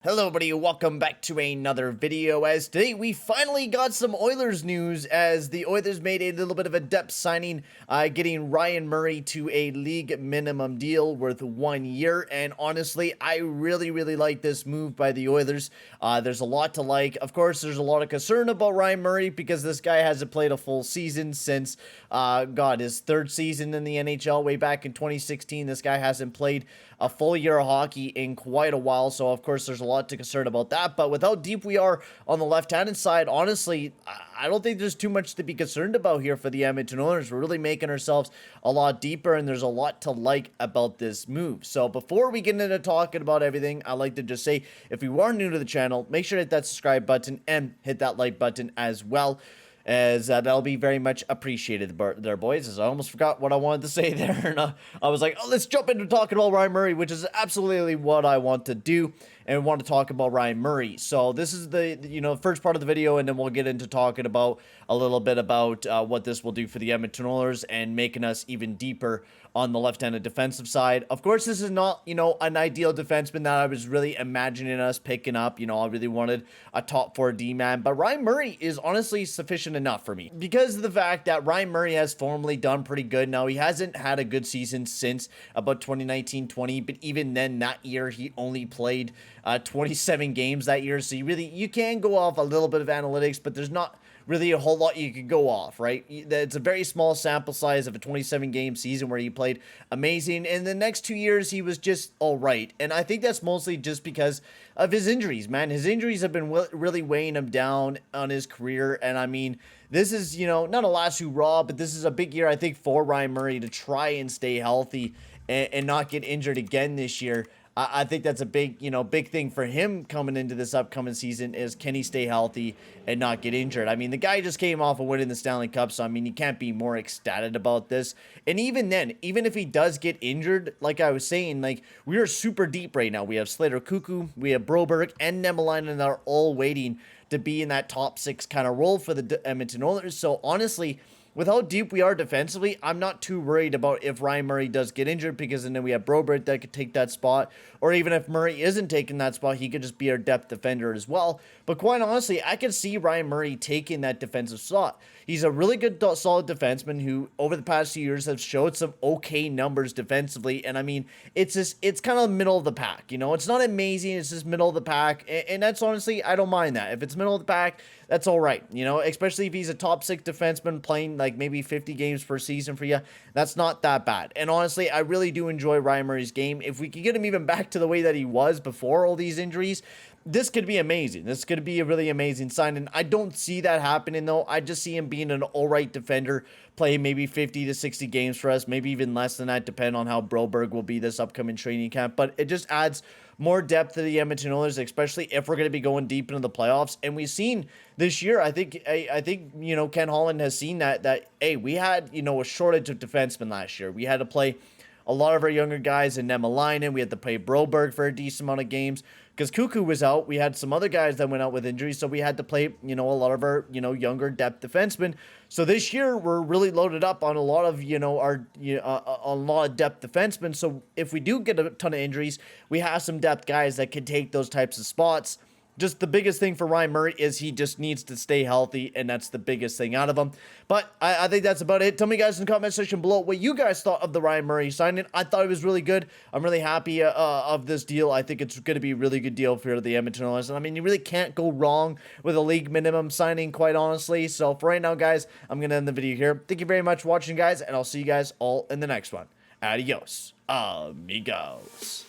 Hello buddy, welcome back to another video. As today we finally got some Oilers news, as the Oilers made a little bit of a depth signing, getting Ryan Murray to a league minimum deal worth 1 year. And honestly, I really like this move by the Oilers. There's a lot to like. Of course, there's a lot of concern about Ryan Murray because this guy hasn't played a full season since his third season in the NHL way back in 2016. This guy hasn't played a full year of hockey in quite a while, so of course there's a lot to concern about that. But with how deep we are on the left-handed side, honestly, I don't think there's too much to be concerned about here for the Edmonton Oilers. We're really making ourselves a lot deeper, and there's a lot to like about this move. So before we get into talking about everything, I'd like to just say, if you are new to the channel, make sure to hit that subscribe button and hit that like button as well, as that'll be very much appreciated there, boys. As I almost forgot what I wanted to say there, and I was like, oh, let's jump into talking about Ryan Murray, which is absolutely what I want to do, and want to talk about Ryan Murray. So this is the first part of the video, and then we'll get into talking about a little bit about what this will do for the Edmonton Oilers and making us even deeper on the left-handed defensive side. Of course, this is not, an ideal defenseman that I was really imagining us picking up. I really wanted a top 4 D-man, but Ryan Murray is honestly sufficient enough for me because of the fact that Ryan Murray has formerly done pretty good. Now, he hasn't had a good season since about 2019-20, but even then, that year, he only played 27 games that year, so you can go off a little bit of analytics, but there's not really a whole lot you could go off, right? It's a very small sample size of a 27-game season where he played amazing. In the next 2 years, he was just all right. And I think that's mostly just because of his injuries, man. His injuries have been really weighing him down on his career. And I mean, this is, not a last hurrah, but this is a big year, I think, for Ryan Murray to try and stay healthy and not get injured again this year. I think that's a big thing for him coming into this upcoming season is, can he stay healthy and not get injured? I mean, the guy just came off of winning the Stanley Cup, so I mean, you can't be more ecstatic about this. And even then, even if he does get injured, like I was saying, like, we are super deep right now. We have Slater Cuckoo, we have Broberg, and Nemelainen that are all waiting to be in that top 6 kind of role for the Edmonton Oilers. So honestly, with how deep we are defensively, I'm not too worried about if Ryan Murray does get injured, because then we have Broberg that could take that spot, or even if Murray isn't taking that spot, he could just be our depth defender as well. But quite honestly, I could see Ryan Murray taking that defensive slot. He's a really good, solid defenseman who, over the past few years, have showed some okay numbers defensively. And I mean, it's kind of middle of the pack. It's not amazing. It's just middle of the pack, and that's honestly, I don't mind that. If it's middle of the pack, that's all right. Especially if he's a top 6 defenseman playing like maybe 50 games per season for you, that's not that bad. And honestly, I really do enjoy Ryan Murray's game. If we could get him even back to the way that he was before all these injuries, this could be amazing. This could be a really amazing sign, and I don't see that happening, though. I just see him being an all-right defender, playing maybe 50 to 60 games for us, maybe even less than that, depending on how Broberg will be this upcoming training camp. But it just adds more depth to the Edmonton Oilers, especially if we're going to be going deep into the playoffs. And we've seen this year, I think Ken Holland has seen that hey, we had, a shortage of defensemen last year. We had to play a lot of our younger guys in Nemelainen. We had to play Broberg for a decent amount of games because Cuckoo was out. We had some other guys that went out with injuries, so we had to play, a lot of our, younger depth defensemen. So this year we're really loaded up on a lot of, a lot of depth defensemen. So if we do get a ton of injuries, we have some depth guys that can take those types of spots. Just the biggest thing for Ryan Murray is he just needs to stay healthy, and that's the biggest thing out of him. But I think that's about it. Tell me, guys, in the comment section below what you guys thought of the Ryan Murray signing. I thought it was really good. I'm really happy of this deal. I think it's going to be a really good deal for the Edmonton Oilers. And I mean, you really can't go wrong with a league minimum signing, quite honestly. So for right now, guys, I'm going to end the video here. Thank you very much for watching, guys, and I'll see you guys all in the next one. Adios, amigos.